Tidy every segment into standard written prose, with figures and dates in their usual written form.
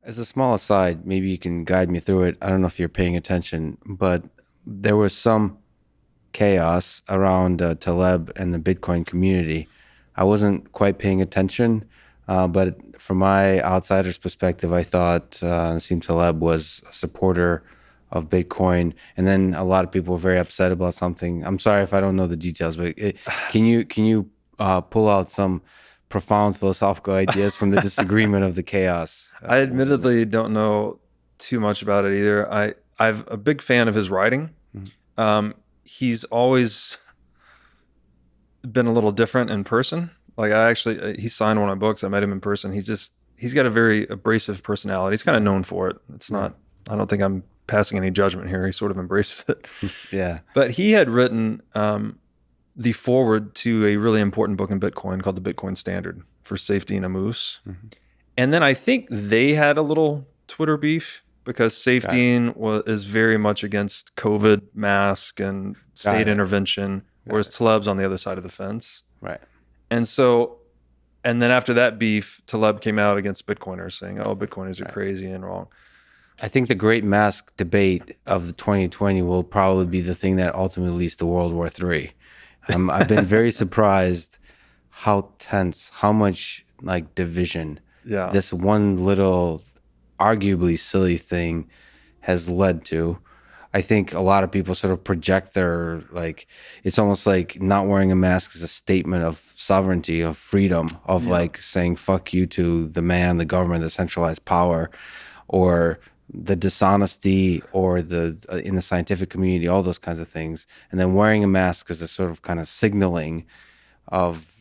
As a small aside, maybe you can guide me through it. I don't know if you're paying attention, but there was some chaos around Taleb and the Bitcoin community. I wasn't quite paying attention, but from my outsider's perspective, I thought Nassim Taleb was a supporter of Bitcoin, and then a lot of people were very upset about something. I'm sorry if I don't know the details, but can you pull out some profound philosophical ideas from the disagreement of the chaos? I admittedly don't know too much about it either. I'm a big fan of his writing. Mhm. He's always been a little different in person. Like he signed one of my books. I met him in person. He's got a very abrasive personality. He's kind of known for it. It's Right. not, I don't think I'm passing any judgment here. He sort of embraces it. Yeah. But he had written the foreword to a really important book in Bitcoin called the Bitcoin Standard for Safety and a Moose. Mhm. And then I think they had a little Twitter beef because Got it. is very much against COVID mask and Got state it. intervention, Got whereas it. Taleb's on the other side of the fence. Right. And so, and then after that beef, Taleb came out against Bitcoiners saying, oh, Bitcoiners are Right. crazy and wrong. I think the great mask debate of the 2020 will probably be the thing that ultimately leads to World War III. I've been very surprised how tense, how much like division Yeah. this one little, arguably silly thing has led to. I think a lot of people sort of project their like, it's almost like not wearing a mask is a statement of sovereignty, of freedom, of Yeah. like saying fuck you to the man, the government, the centralized power, or the dishonesty, or the in the scientific community, all those kinds of things. And then wearing a mask is a sort of kind of signaling of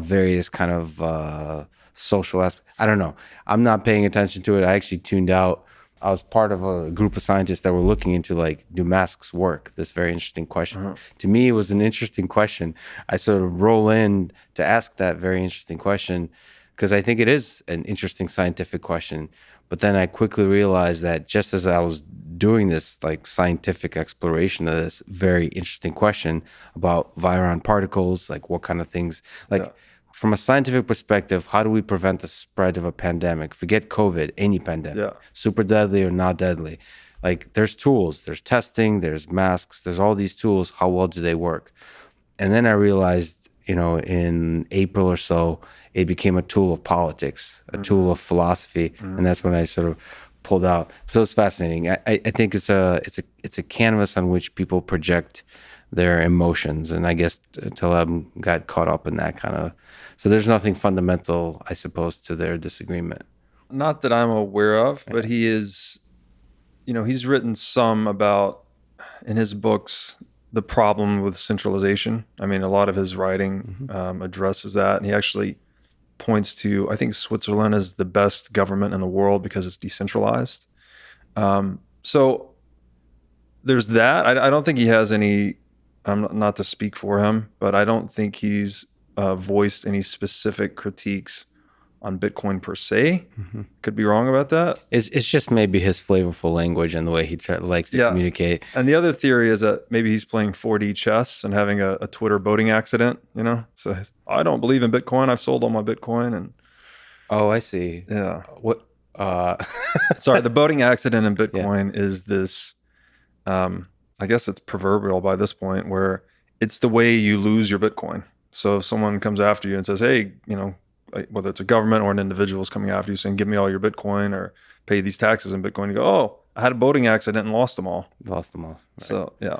various kind of social aspects. I don't know. I'm not paying attention to it. I actually tuned out. I was part of a group of scientists that were looking into like, do masks work? This very interesting question. Uh-huh. To me, it was an interesting question. I sort of roll in to ask that very interesting question because I think it is an interesting scientific question. But then I quickly realized that just as I was doing this like scientific exploration of this very interesting question about virion particles, like what kind of things, like Yeah. from a scientific perspective, how do we prevent the spread of a pandemic? Forget COVID, any pandemic, Yeah. super deadly or not deadly. Like there's tools, there's testing, there's masks, there's all these tools. How well do they work? And then I realized, in April or so, it became a tool of politics, a tool of philosophy, and that's when I sort of pulled out. So it's fascinating. I think it's a canvas on which people project their emotions, and I guess Taleb got caught up in that kind of. So there's nothing fundamental, I suppose, to their disagreement. Not that I'm aware of, but Yeah. he is, he's written some about in his books the problem with centralization. I mean, a lot of his writing Hmm. addresses that, and he actually points to, I think Switzerland is the best government in the world because it's decentralized. So there's that. I don't think he has any. I'm not to speak for him, but I don't think he's voiced any specific critiques on Bitcoin per se. Hmm. Could be wrong about that. It's just maybe his flavorful language and the way he likes to Yeah. communicate. And the other theory is that maybe he's playing 4D chess and having a Twitter boating accident, So I don't believe in Bitcoin. I've sold all my Bitcoin. And Oh, I see. yeah. What? Uh, Sorry, the boating accident in yeah. Bitcoin is this, I guess it's proverbial by this point, where it's the way you lose your Bitcoin. So if someone comes after you and says, hey, whether it's a government or an individual is coming after you saying, give me all your Bitcoin or pay these taxes in Bitcoin, you go, oh, I had a boating accident and lost them all. Lost them all. Right. So, yeah.